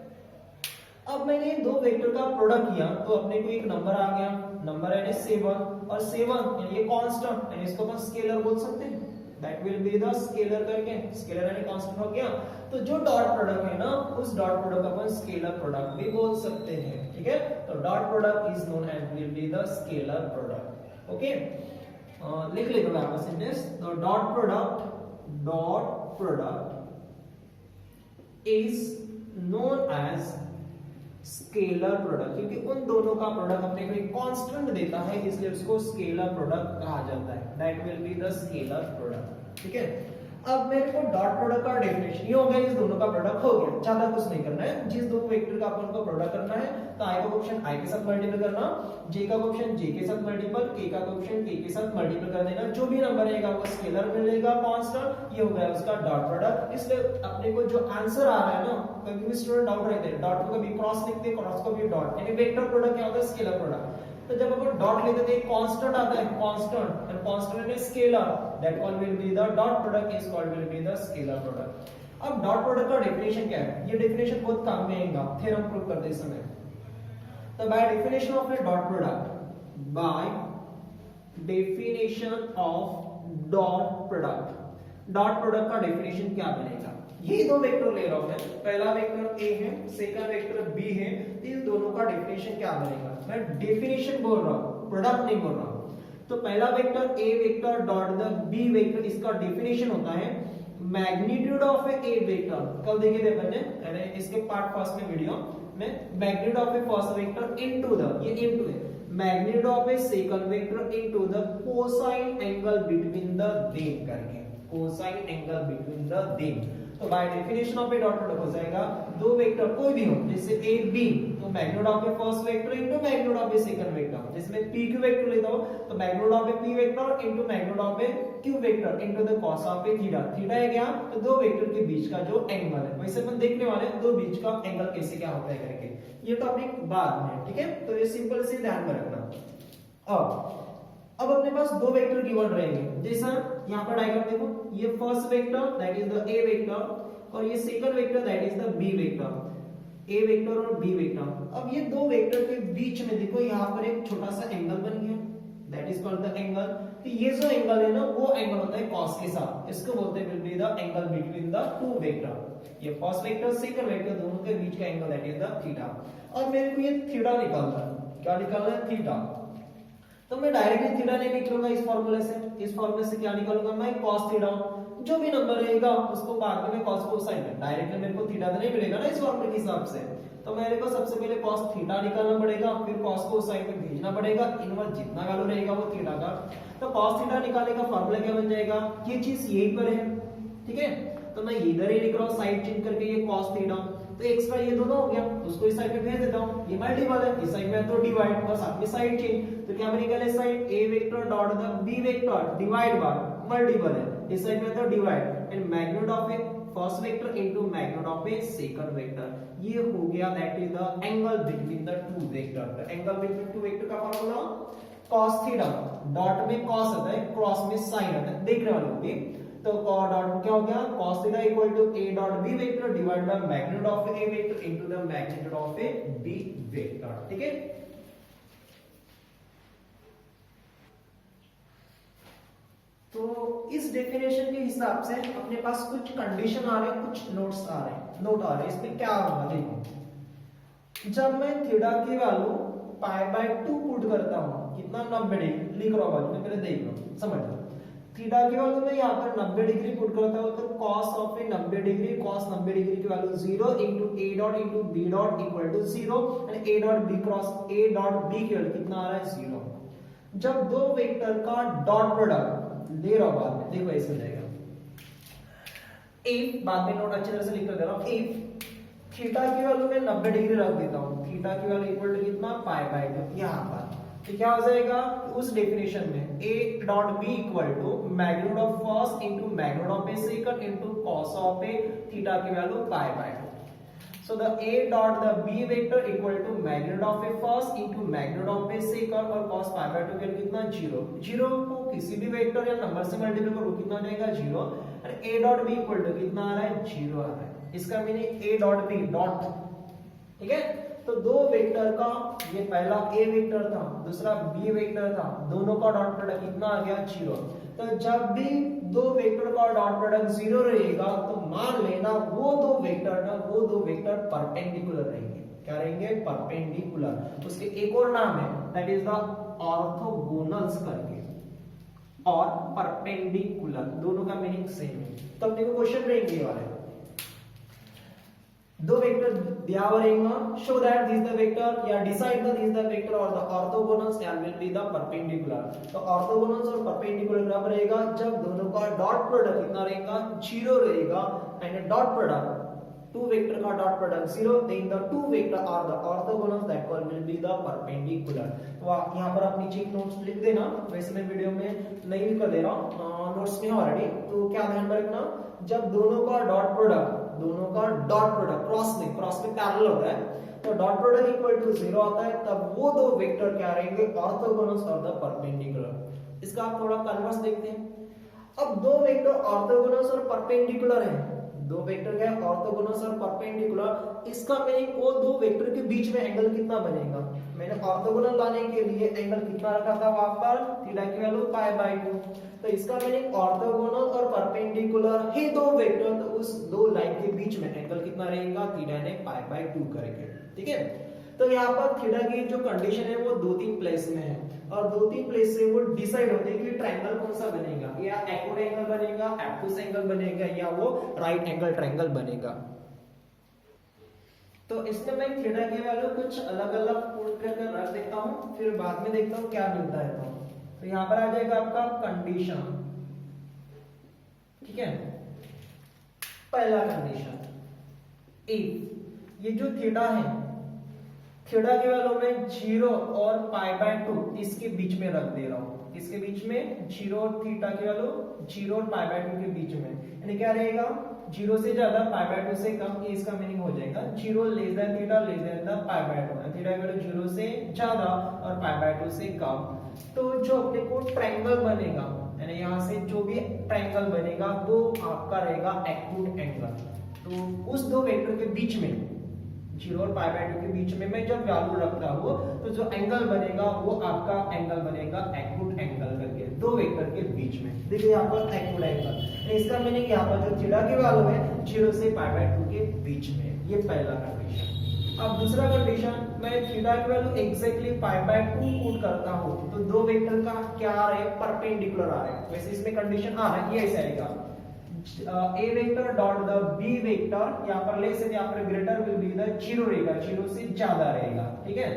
अब मैंने दो वेक्टर का प्रोडक्ट किया तो अपने को एक नंबर आ गया, नंबर है 7 और 7 ये कांस्टेंट यानी इसको अपन स्केलर बोल सकते हैं, that will be the scalar करके, स्केलर यानी कांस्टेंट हो गया। तो जो डॉट प्रोडक्ट है ना उस डॉट प्रोडक्ट को अपन स्केलर प्रोडक्ट भी बोल सकते हैं, ठीक है। तो dot product is known as will be the scalar product, okay. लिख लेते हैं आप सेंटेंस, तो dot product is known as scalar product, क्योंकि उन दोनों का प्रोडक्ट अपने को एक कांस्टेंट देता है इसलिए उसको स्केलर प्रोडक्ट कहा जाता है, that will be the scalar product, ठीक है। अब मेरे को डॉट प्रोडक्ट का डेफिनेशन ये हो गया, इस दोनों का प्रोडक्ट हो गया, ज्यादा कुछ नहीं करना है। जिस दो वेक्टर का अपन को प्रोडक्ट करना है तो i का कोएफिशिएंट i के साथ मल्टीपल करना, j का कोएफिशिएंट j के साथ मल्टीपल, k का कोएफिशिएंट k के साथ मल्टीपल कर देना, जो भी नंबर रहेगा वो स्केलर मिलेगा कांस्टेंट, ये हो गया उसका डॉट प्रोडक्ट। इसलिए अपने को जो आंसर आ रहा है ना, कभी भी स्टूडेंट डाउट रहते हैं, डॉट को कभी क्रॉस लिखते हैं, क्रॉस को भी डॉट, यानी वेक्टर प्रोडक्ट क्या होता है स्केलर प्रोडक्ट। तो जब अपन डॉट लेते थे कांस्टेंट आता है, constant and constant is scalar, that call will be the dot product is called will be the scalar product. अब डॉट प्रोडक्ट का डेफिनेशन क्या है, ये डेफिनेशन बहुत काम में आएगा थ्योरम प्रूव करते समय। तो by definition of a dot product, bye definition of dot product का डेफिनेशन क्या बनेगा, ये दो वेक्टर ले रहा हूं मैं, पहला वेक्टर a है, सेकंड वेक्टर b है, इन दोनों का डेफिनेशन क्या बनेगा, मैं डेफिनेशन बोल रहा हूं, प्रोडक्ट नहीं बोल रहा हूं। तो पहला vector a vector dot the b vector, इसका डेफिनेशन होता है मैग्नीट्यूड ऑफ ए वेक्टर, कल देखे थे मैंने, यानी इसके पार्ट फर्स्ट में वीडियो में, magnitude of a first vector into the, ये इनटू है, magnitude of a second vector into the cosine angle between the them करके, cosine angle between the them. तो by definition of a dot product हो जाएगा दो vector कोई भी हो, जैसे a b, तो magnitude of a first vector into magnitude of a second vector, जिसमें p q वेक्टर लेता हूं तो magnitude of A p vector into magnitude of A q vector into the cos of a theta, theta है क्या, तो दो vector के बीच का जो एंगल है, वैसे अपन देखने वाले हैं दो बीच का एंगल कैसे क्या होता है करके, ये टॉपिक बाद में, ठीक है। तो ये सिंपल से ध्यान में रखना। अब अपने पास दो वेक्टर गिवन रहेंगे, जैसा यहाँ पर डायग्राम देखो, ये first vector that is the a vector और ये second vector that is the b vector, a vector और b वेक्टर। अब ये दो वेक्टर के बीच में देखो यहाँ पर एक छोटा सा एंगल बन गया, that is called the angle. तो ये जो एंगल है ना वो एंगल होता है cos के साथ, इसको बोलते हैं will be the angle between the two vector, ये फर्स्ट वेक्टर सेकंड वेक्टर दोनों के बीच का angle that is the theta. और मेरे को ये थीटा निकालना है, क्या निकालना है, थीटा। तो मैं डायरेक्टली थीटा नहीं निकालूंगा इस फार्मूले से, इस फार्मूले से क्या निकालूंगा मैं, cos थीटा, जो भी नंबर रहेगा उसको बाद में cos को साइन में, डायरेक्टली मेरे को थीटा तो नहीं मिलेगा ना इस फार्मूले के हिसाब से, तो मेरे को सबसे पहले cos थीटा निकालना पड़ेगा, फिर cos को साइन में भेजना पड़ेगा, इनवर्स जितना वैल्यू रहेगा वो थीटा का। तो cos थीटा निकालने का फार्मूला क्या बन जाएगा, ये चीज यहीं पर है, ठीक है। तो मैं इधर ही लिख रहा हूं साइड चेंज करके, ये cos थीटा, तो एक्स्ट्रा ये दोनों हो गया, उसको इस साइड पे भेज देता हूं, ये मल्टीपल है, इस साइड में तो डिवाइड और साथ में साइड चेंज, तो क्या बनेगा इस side a vector dot the b vector divide bye multiple है, इस साइड में तो divide and magnitude of a first vector into magnitude of a second vector, ये हो गया that is the angle between the two vector. The angle between two vector का formula cos theta, dot में cos आता है, cross में sin आता है, देखने वाले होंगे। तो डॉट क्या हो गया, cos theta equal to a dot b vector divide by magnitude of a vector into the magnitude of a b vector, ठीक है। तो इस डेफिनेशन के हिसाब से अपने पास कुछ कंडीशन आ रहे हैं, कुछ नोट आ रहे हैं, इसमें क्या होगा देखो, जब मैं थीटा की वैल्यू पाई बाय 2 पुट करता हूं, कितना 90 डिग्री लिख रहा हूं, बाजू में पहले देख लो समझ लो, थीटा की वैल्यू मैं यहाँ पर 90 डिग्री पुट करता हूं, तो cos of a 90 degree, cos 90 degree की value 0 into a dot into b dot equal to 0 and a dot b cross a dot b की वैल्यू कितना आ रहा है 0। जब दो वेक्टर का डॉट प्रोडक्ट ले रहा हूं, बाद में देखो ऐसे जाएगा, if बाद में नोट अच्छी तरह से लिख कर दे रहा हूं, if थीटा की वैल्यू मैं 90 डिग्री रख देता हूं, थीटा की वैल्यू इक्वल टू कितना पाई बाय 2 यहां पर, तो क्या हो जाएगा उस डेफिनेशन में a dot b equal to magnitude of first into magnitude of a second into cos of a, theta की value pi by 2। So the a dot the b vector equal to magnitude of a first into magnitude of a second और cos pi by 2 के कितना 0, 0 को किसी भी vector या number से multiply करो कितना आ जाएगा 0 और a dot b equal to कितना आ रहा है 0 आ रहा है, इसका meaning a dot b dot, ठीक है। तो दो वेक्टर का, ये पहला ए वेक्टर था, दूसरा बी वेक्टर था, दोनों का डॉट प्रोडक्ट कितना आ गया 0। तो जब भी दो वेक्टर का डॉट प्रोडक्ट 0 रहेगा तो मान लेना वो दो वेक्टर परपेंडिकुलर रहेंगे। क्या रहेंगे? परपेंडिकुलर। उसके एक और नाम है, दैट इज द ऑर्थोगोनल्स करके, और परपेंडिकुलर, दोनों का मीनिंग सेम है। तो अपने को क्वेश्चन रहेंगे ये वाले, दो वेक्टर दिया हुआ रहेगा, show that this the vector या decide the this the vector और the orthogonals and will be the perpendicular. तो ऑर्थोगोनल्स और परपेंडिकुलर कब रहेगा? जब दोनों का डॉट प्रोडक्ट कितना रहेगा? 0 रहेगा। And dot product two vector का dot product 0, then the two vector are the orthogonals, that one will be the perpendicular। तो यहाँ पर आप नीचे एक नोट्स लिख देना, वैसे मैं वीडियो में नहीं लिख कर दे रहा हूँ, नोट्स में ऑलरेडी। तो क्या ध्यान में रखना, जब दोनों का डॉट प्रोडक्ट क्रॉस में पैरेलल होता है, तो डॉट प्रोडक्ट इक्वल टू 0 आता है, तब वो दो वेक्टर क्या रहेंगे? ऑर्थोगोनल्स और द परपेंडिकुलर। इसका आप थोड़ा कन्वर्स देखते हैं। अब दो वेक्टर ऑर्थोगोनल्स और परपेंडिकुलर है, दो वेक्टर क्या है? ऑर्थोगोनल्स और परपेंडिकुलर। इसका मीनिंग वो दो वेक्टर के बीच में एंगल कितना बनेगा? मैंने ऑर्थोगोनल लाने के लिए एंगल कितना रखा था वहां पर? थीटा की वैल्यू π/2। तो इसका मीनिंग ऑर्थोगोनल और परपेंडिकुलर ही दो वेक्टर, तो उस दो लाइन के बीच में एंगल कितना रहेगा? थीटा ने π/2 करेंगे। ठीक है, तो यहाँ पर थीटा की जो कंडीशन है वो 2-3 प्लेस में है, और 2-3 प्लेस से वो डिसाइड होते हैं कि ट्रायंगल कौन सा बनेगा, या एक्यूट एंगल बनेगा, ऑब्टूस एंगल बनेगा, या वो राइट एंगल ट्रायंगल बनेगा। तो इसमें मैं थीटा की वैल्यू कुछ अलग अलग पुट करके रख देता हूं, फिर बाद में देखता हूं क्या मिलता है। तो यहाँ पर आ जाएगा आपका कंडीशन। ठीक है, पहला कंडीशन, इफ ये जो थीटा है, थीटा के वैल्यू में 0 और π/2 इसके बीच में रख दे रहा हूं, इसके बीच में 0 थीटा की वैल्यू 0 और π/2 के बीच में, यानी क्या रहेगा? 0 से ज्यादा π/2 से कम, ये इसका मीनिंग हो जाएगा 0 less than theta less than the π/2, theta की वैल्यू 0 से ज्यादा और π/2 से कम। तो जो अपने को ट्रायंगल बनेगा, यानी यहाँ से जो भी ट्रायंगल बनेगा वो आपका रहेगा एक्यूट एंगल। तो उस दो वेक्टर के बीच में 0 और π/2 के बीच में मैं जब वैल्यू रखता हूँ, तो जो एंगल बनेगा वो आपका एंगल बनेगा एक्यूट एंगल करके, दो वेक्टर के बीच में। देखिए यहाँ पर एक्यूट एंगल, इसका मीनिंग यहाँ पर जो थीटा की वैल्यू है 0 से π/2 के बीच में। ये पहला कंडीशन। अब दूसरा कंडीशन, मैं थीटा की वैल्यू एग्जैक्टली π/2 पुट करता हूँ, तो दो वेक्टर का क्या आ रहा है? परपेंडिकुलर आ रहा है। वैसे इसमें कंडीशन आ रहा है, ये ऐसे आएगा, a vector dot the b vector, यहाँ पर लेस है, यहाँ पर ग्रेटर विल बी द 0 रहेगा, 0 से ज्यादा रहेगा। ठीक है,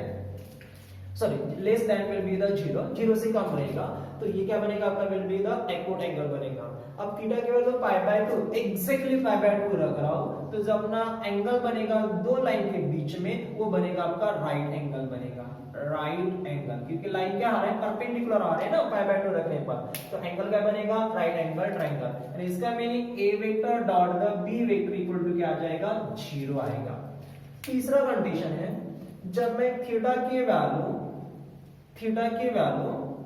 sorry less than will be the 0, 0 से कम रहेगा। तो ये क्या बनेगा आपका? Will be the acute angle बनेगा। अब थीटा की वैल्यू π/2 एग्जैक्टली π/2 रख रहा हूं, तो जब ना एंगल बनेगा दो लाइन के बीच में, वो बनेगा आपका राइट एंगल बनेगा, राइट एंगल, क्योंकि लाइन क्या आ रहा है? परपेंडिकुलर आ रहा है ना π/2 रखने पर, तो एंगल क्या बनेगा? Right angle triangle. और इसका meaning a vector dot the b vector equal to क्या आ जाएगा? 0 आएगा। तीसरा कंडीशन है, जब मैं थीटा की वैल्यू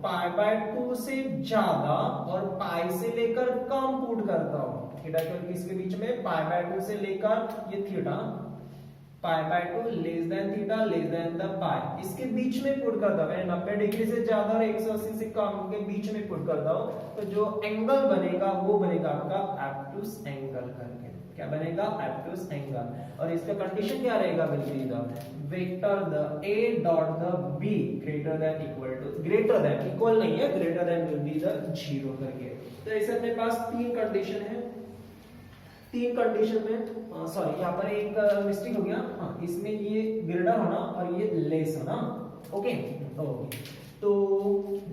π/2 से ज्यादा और पाई से लेकर कम पुट करता हूं, थीटा के इसके बीच में π/2 से लेकर ये theta π/2 less than theta less than the pi, इसके बीच में पुट करता हूं, मैंने 90 डिग्री से ज्यादा और 180 से कम के बीच में पुट करता हूं, तो जो एंगल बनेगा वो बनेगा आपका ऑब्टूस एंगल करके। क्या बनेगा? Obtuse angle. और इसका कंडीशन क्या रहेगा? बिल्कुल the vector the a dot the b greater than equal to, greater than, equal नहीं है, greater than will be the 0 करके। तो ऐसे अपने पास तीन कंडीशन है। तीन कंडीशन में सॉरी यहाँ पर एक मिस्टेक हो गया, हाँ इसमें ये ग्रेटर होना और ये लेस होना। ओके ओके, तो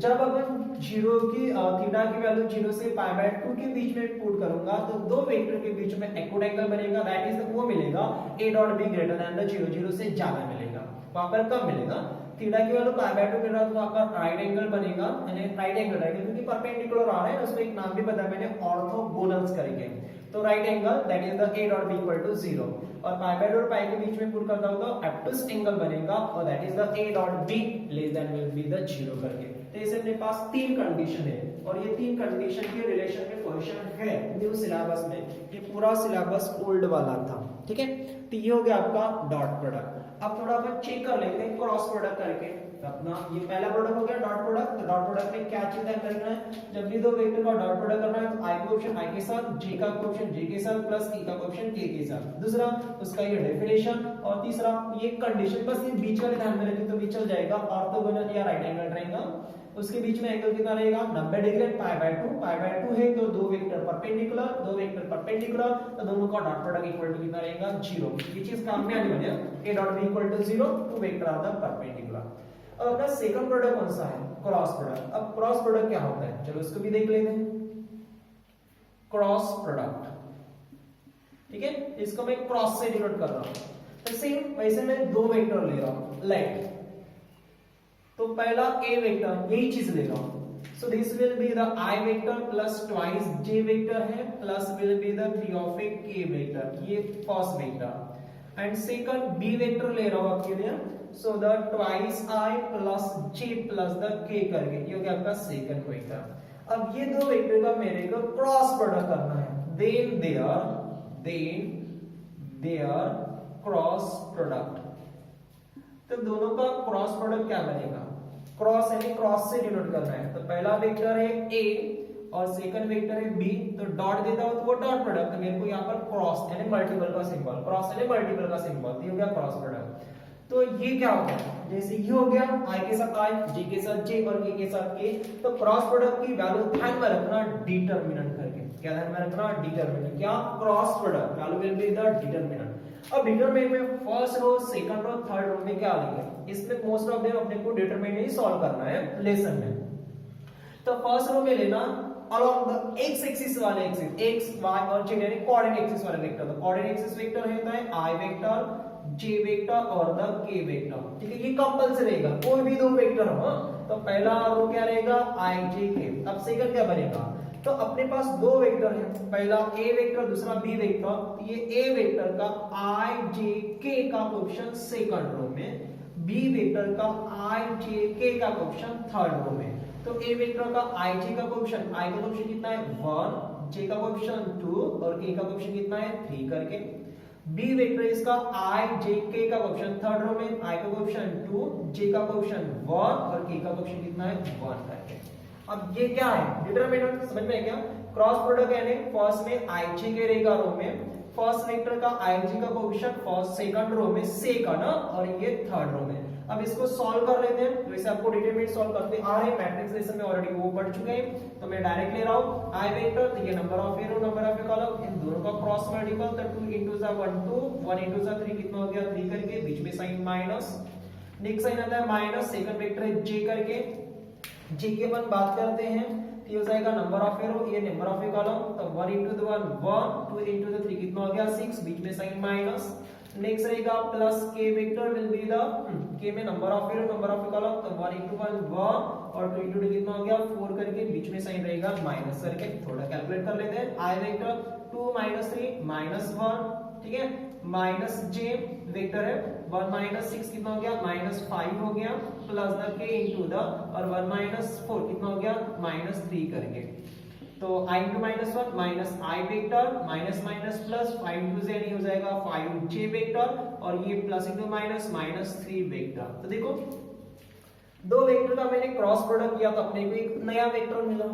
जब अपन 0 की थीटा की वैल्यू 0 से π/2 के बीच में पुट करूंगा, तो दो वेक्टर के बीच में एक्यूट एंगल बनेगा, दैट इज वो मिलेगा a dot b greater then the 0, 0 से ज्यादा मिलेगा। वहां पर कब मिलेगा? थीटा की वैल्यू π/2 मिल रहा, तो वहां पर राइट एंगल बनेगा, यानी राइट एंगल रहेगा, क्योंकि परपेंडिकुलर आ रहा है ना, उसमें एक नाम भी बताया मैंने, ऑर्थोगोनल्स करेंगे। तो right angle that is the a dot b equal to 0, और π/2 और पाई के बीच में पुट करता हूं तो ऑब्टूस एंगल बनेगा, और that is the a dot b less than will be the 0 करके। तो इसे अपने पास तीन कंडीशन है। और ये 3 कंडीशन के रिलेशन में क्वेश्चन है न्यू सिलेबस में। ये पूरा सिलेबस ओल्ड वाला था, ठीक है। तो ये हो गया आपका डॉट प्रोडक्ट। अब थोड़ा अपन चेक कर लेते हैं क्रॉस प्रोडक्ट करके। अपना ये पहला प्रोडक्ट हो गया डॉट प्रोडक्ट। तो डॉट प्रोडक्ट में क्या चीज ध्यान रखना है, जब भी दो वेक्टर का डॉट प्रोडक्ट करना है तो आई का ऑप्शन आई के साथ, जे का ऑप्शन जे के साथ, प्लस के का ऑप्शन के साथ। दूसरा उसका ये डेफिनेशन, और तीसरा ये कंडीशन। बस ये बीच वाले ध्यान में रखें तो भी चल जाएगा। ऑर्थोगोनल या राइट एंगल ट्रायंगल, उसके बीच में एंगल कितना रहेगा 90 डिग्री, π/2 है तो दो वेक्टर परपेंडिकुलर, तो दोनों का डॉट प्रोडक्ट इक्वल टू कितना रहेगा 0। ये चीज काम में आने वाली है, a dot b equal to 0, two vector are the perpendicular. अब अपना सेकंड प्रोडक्ट कौन सा है, क्रॉस प्रोडक्ट। अब क्रॉस प्रोडक्ट क्या होता है, चलो इसको भी देख लेते हैं। क्रॉस प्रोडक्ट, ठीक है, इसको मैं क्रॉस से डिनोट कर रहा हूं। तो सेम वैसे मैं दो वेक्टर ले रहा हूं, लेट तो पहला a वेक्टर यही चीज ले रहा हूं, so this will be the i vector plus twice j vector है, plus will be the 3 of a k vector, ये first vector. And second b vector ले रहा हूं आपके लिए, so the twice i plus j plus the k करके, ये हो गया आपका सेकंड वेक्टर। अब ये दो वेक्टर का मेरे को क्रॉस प्रोडक्ट करना है, देन देयर क्रॉस प्रोडक्ट। तो दोनों का क्रॉस प्रोडक्ट क्या बनेगा, क्रॉस यानी क्रॉस से डिनोट करना है। तो पहला वेक्टर है a और सेकंड वेक्टर है b, तो डॉट देता हूं तो वो डॉट प्रोडक्ट, तो मेरे को यहाँ पर क्रॉस यानी मल्टीपल का सिंबल, क्रॉस यानी मल्टीपल का सिंबल, ये हो गया क्रॉस प्रोडक्ट। तो ये क्या हो गया, जैसे ये हो गया i के साथ i, j के साथ j और k के साथ k। तो क्रॉस प्रोडक्ट की वैल्यू ध्यान में रखना डिटरमिनेंट करके, क्या ध्यान में रखना डिटरमिनेंट, क्या cross product value will be the determinant. अब डिटरमिनेंट में first row, second row, third row में क्या लेंगे, इसमें मोस्ट ऑफ देम अपने को डिटरमिनेंट ही सॉल्व करना है लेसन में। तो फर्स्ट रो में लेना along the x एक्सिस वाले एक्सिस, x y और z यानी कोऑर्डिनेट एक्सिस वाले वेक्टर। तो कोऑर्डिनेट एक्सिस वेक्टर रहता है i वेक्टर, j वेक्टर और द k वेक्टर, ठीक है। ये कंपल्सरी रहेगा, कोई भी दो वेक्टर हो। तो पहला रो क्या रहेगा i j k। अब सेकंड क्या बनेगा, तो अपने पास दो वेक्टर है, पहला a वेक्टर दूसरा b वेक्टर। ये a वेक्टर का i j k का ऑप्शन सेकंड रो में, b वेक्टर का i j k का ऑप्शन थर्ड रो में। तो a वेक्टर का i j का ऑप्शन, i का ऑप्शन कितना है 1, j का ऑप्शन 2 और k का ऑप्शन कितना है 3 करके। b वेक्टर इसका i j k का ऑप्शन थर्ड रो में, i का ऑप्शन 2, j का ऑप्शन 1 और k का ऑप्शन कितना है 1 करके। अब ये क्या है डिटरमिनेंट, समझ में है क्या, क्रॉस प्रोडक्ट यानी फर्स्ट में i j के रहेगा रो में, फर्स्ट वेक्टर का i j का ऑप्शन फर्स्ट सेकंड रो में सेकंड और ये थर्ड रो में। अब इसको सॉल्व कर लेते हैं। वैसे आपको डिटरमिनेंट सॉल्व करते आ रहे हैं, मैट्रिक्स लेसन में ऑलरेडी वो पढ़ चुके हैं, तो मैं डायरेक्ट ले रहा हूं i वेक्टर, तो ये number of a row number of a column, इन दोनों का क्रॉस मल्टीपल, तो 2 into 1 2, 1 into 3 कितना हो गया 3 करके, बीच में साइन माइनस, नेक्स्ट साइन आता है माइनस, सेकंड वेक्टर है j करके, j की अपन बात करते हैं तो ये हो जाएगा नंबर ऑफ ए रो, ये नंबर ऑफ ए कॉलम, तो 1 into 1 1, 2 into 3 कितना हो गया 6, बीच में साइन माइनस। नेक्स्ट रहेगा plus k vector will be the k में number of a row number of a column, तो 1 into 1 1 और 2 into 2 कितना हो गया 4 करके, बीच में साइन रहेगा माइनस करके। थोड़ा कैलकुलेट कर लेते हैं, i वेक्टर 2 3 -1, ठीक है, माइनस j वेक्टर है 1 6 कितना हो गया -5 हो गया, plus the k into the और 1 4 कितना हो गया -3 करके। तो i into -1 minus i vector minus minus plus 5 into z हो जाएगा 5j वेक्टर और ये प्लस into माइनस -3 वेक्टर। तो देखो दो वेक्टर का मैंने क्रॉस प्रोडक्ट किया तो अपने को एक नया वेक्टर मिला,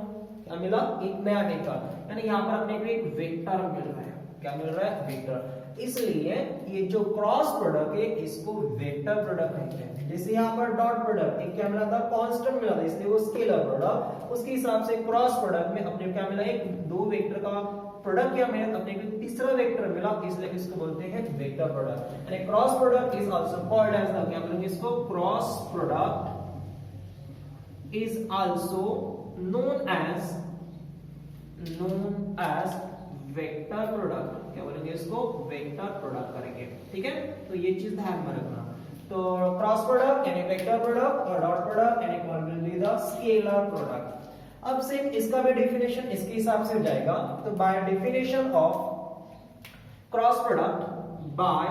क्या मिला एक नया वेक्टर, यानी यहाँ पर अपने को एक वेक्टर मिल रहा है, क्या मिल रहा है वेक्टर। इसलिए ये जो क्रॉस प्रोडक्ट है इसको वेक्टर प्रोडक्ट कहते हैं। जैसे यहाँ पर डॉट प्रोडक्ट एक क्या मिला था कांस्टेंट मिला था, इसलिए वो स्केलर प्रोडक्ट, उसके हिसाब से क्रॉस प्रोडक्ट में अपने क्या मिला एक दो वेक्टर का प्रोडक्ट क्या मिला, अपने को तीसरा वेक्टर मिला, इसलिए इसको बोलते हैं वेक्टर प्रोडक्ट। यानी cross product is also called as the, क्या बोलेंगे इसको, cross product is also known as vector product, क्या बोलेंगे इसको वेक्टर प्रोडक्ट करेंगे, ठीक है। तो ये चीज ध्यान में रखना। तो क्रॉस प्रोडक्ट यानी वेक्टर प्रोडक्ट और डॉट प्रोडक्ट यानी कौन will be the scalar product. अब सेम इसका भी डेफिनेशन इसके हिसाब से हो जाएगा। तो by definition of cross product, bye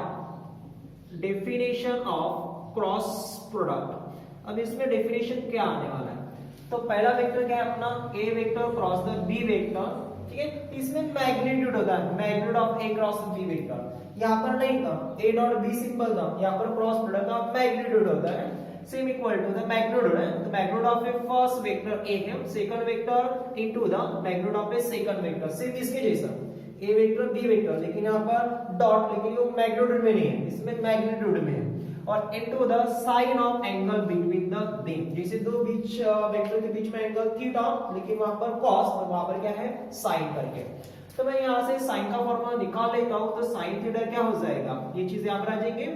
definition of cross product, अब इसमें डेफिनेशन क्या आने वाला है, तो पहला वेक्टर क्या है अपना A vector cross the B vector, ठीक है। इसमें मैग्नीट्यूड होता है, magnitude of A cross B vector. यहाँ पर नहीं था, ए डॉट बी सिंपल था, यहाँ पर क्रॉस प्रोडक्ट का मैग्नीट्यूड होता है, same equal to the magnitude है। तो magnitude of a first vector A है, second vector into the magnitude of a second vector, same इसके जैसा ए वेक्टर बी वेक्टर, लेकिन यहाँ पर डॉट, लेकिन वो मैग्नीट्यूड में नहीं है, इसमें मैग्नीट्यूड में है। और into the sine of angle between the them, जैसे दो बीच वेक्टर के बीच में एंगल थीटा, लेकिन वहां पर कॉस और वहां पर क्या है साइन करके। तो मैं यहाँ से साइन का फॉर्मूला निकाल लेता हूँ, तो साइन थीटा क्या हो जाएगा, ये चीज याद रह जाएंगे,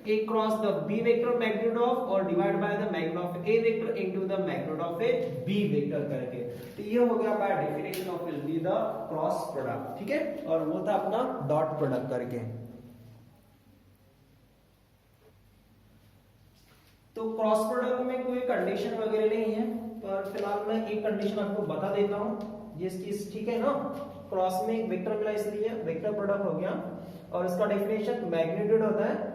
a cross the b vector magnitude of और divide by the magnitude of a vector into the magnitude of a b vector करके। तो ये हो गया by definition of will be the cross product, ठीक है। और वो था अपना डॉट प्रोडक्ट करके। तो क्रॉस प्रोडक्ट में कोई कंडीशन वगैरह नहीं है, पर फिलहाल मैं एक कंडीशन आपको बता देता हूँ, ये चीज ठीक है ना। क्रॉस में एक वेक्टर मिला इसलिए वेक्टर प्रोडक्ट हो गया, और इसका डेफिनेशन मैग्नीट्यूड होता है,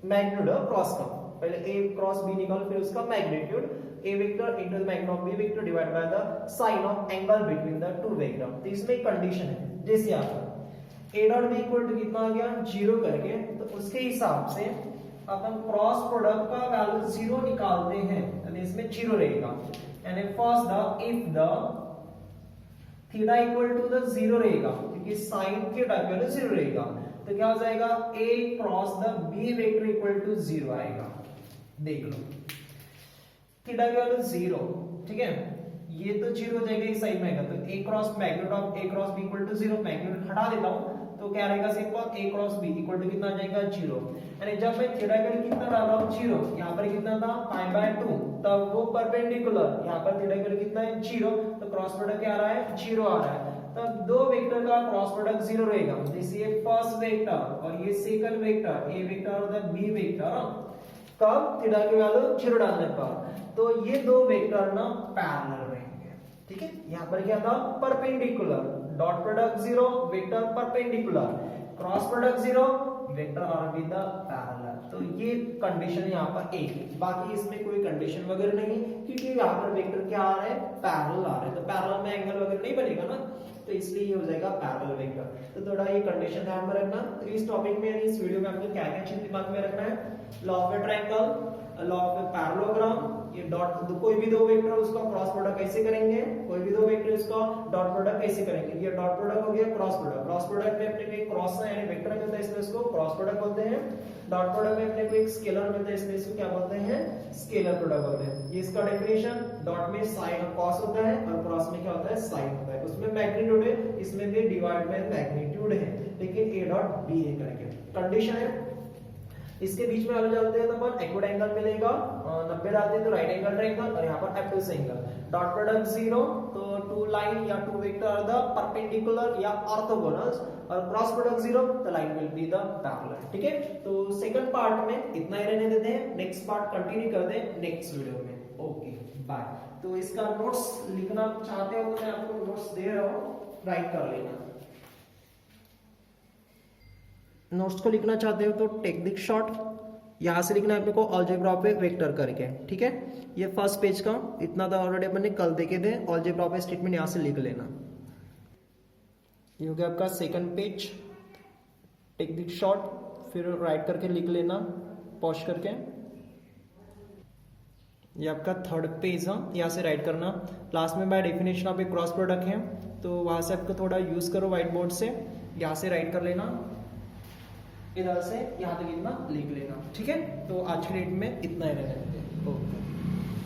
मैग्नीट्यूड क्रॉस का, पहले ए क्रॉस बी निकाल, फिर उसका magnitude A vector into the magnitude of B vector divide by the sine of angle between the two vector. तो इसमें एक कंडीशन है, जैसे यहाँ पर A dot B equal to कितना आ गया 0 करके, तो उसके हिसाब से अपन क्रॉस प्रोडक्ट का वैल्यू 0 निकालते हैं, यानी इसमें 0 रहेगा, यानी first the if the theta equal to the 0 रहेगा, क्योंकि साइन थीटा की वैल्यू 0 रहेगा, तो क्या हो जाएगा a cross the b vector equal to 0 आएगा। देख लो थीटा की वैल्यू 0, ठीक है, ये तो 0 हो जाएगा, इस साइड में आएगा, तो a cross magnitude of a cross b equal to 0, magnitude हटा देता हूं, तो क्या रहेगा simple a cross b equal to कितना आ जाएगा 0। यानी जब मैं थीटा का कितना डाला हूं 0, यहां पर कितना था π/2, तब वो परपेंडिकुलर, यहां पर थीटा का कितना है 0, तो क्रॉस प्रोडक्ट क्या आ रहा है 0 आ रहा है। तब दो वेक्टर का क्रॉस प्रोडक्ट 0 रहेगा, जैसे ये फर्स्ट वेक्टर और ये सेकंड वेक्टर ए वेक्टर और द बी वेक्टर, कब थीटा की वैल्यू 0 डालने पर, तो ये दो वेक्टर ना पैरेलल रहेंगे, ठीक है। यहाँ पर क्या था perpendicular, dot product 0, vector perpendicular, cross product 0, vector are with the parallel. तो ये कंडीशन यहाँ पर एक है, बाकी इसमें कोई कंडीशन वगैरह नहीं, क्योंकि यहाँ पर वेक्टर क्या आ रहा है पैरेलल आ रहा है, तो पैरेलल में एंगल वगैरह नहीं बनेगा ना, तो इसलिए ये हो जाएगा पैरेलल वेक्टर। तो थोड़ा ये कंडीशन ध्यान में रखना। तो इस टॉपिक में इस वीडियो में आपको क्या क्या चीज दिमाग में रखना है, law of a triangle, law of a parallelogram, ये डॉट कोई भी दो वेक्टर उसका क्रॉस प्रोडक्ट कैसे करेंगे, कोई भी दो वेक्टर उसका डॉट प्रोडक्ट कैसे करेंगे, ये डॉट प्रोडक्ट हो गया क्रॉस प्रोडक्ट, क्रॉस प्रोडक्ट में अपने को एक क्रॉस यानी वेक्टर मिलता है, इसलिए इसको क्रॉस प्रोडक्ट बोलते हैं। डॉट प्रोडक्ट में अपने को एक स्केलर मिलता है, इसलिए इसको क्या बोलते हैं स्केलर प्रोडक्ट बोलते हैं। ये इसका डेफिनेशन, डॉट में साइन कॉस होता है और क्रॉस में क्या होता है साइन होता है, उसमें मैग्नीट्यूड है, इसमें भी डिवाइड बाय मैग्नीट्यूड है, लेकिन a डॉट b है करके कंडीशन है। इसके बीच में अलग डालते हैं तो अपन एक्यूट एंगल मिलेगा, 90 डालते हैं तो राइट एंगल ट्रायंगल, और यहाँ पर एक्यूट एंगल। डॉट प्रोडक्ट 0, तो टू लाइन या two vector are the perpendicular या ऑर्थोगोनल्स, और क्रॉस प्रोडक्ट 0, तो line will be the parallel, ठीक है। तो सेकंड पार्ट में इतना ही रहने देते हैं, नेक्स्ट पार्ट कंटिन्यू करते हैं नेक्स्ट वीडियो में। Okay bye. तो इसका नोट्स लिखना चाहते हो तो मैं आपको नोट्स दे रहा हूँ, राइट कर लेना। नोट्स को लिखना चाहते हो तो टेक दिस शॉट, यहाँ से लिखना है अपने को अलजेब्रा पे वेक्टर करके, ठीक है। ये फर्स्ट पेज का इतना था ऑलरेडी अपन ने कल देखे थे, अलजेब्रा पे स्टेटमेंट यहाँ से लिख लेना। ये हो गया आपका second page, take this shot, फिर राइट करके लिख लेना पॉज करके। ये आपका थर्ड पेज है, यहाँ से राइट करना। लास्ट में bye definition of A cross product है, तो वहां से आपको थोड़ा यूज करो व्हाइट बोर्ड से, यहाँ से राइट कर लेना, इधर से यहाँ तक इतना लिख लेना, ठीक है। तो आज के डेट में इतना ही रहने देते हैं। ओके।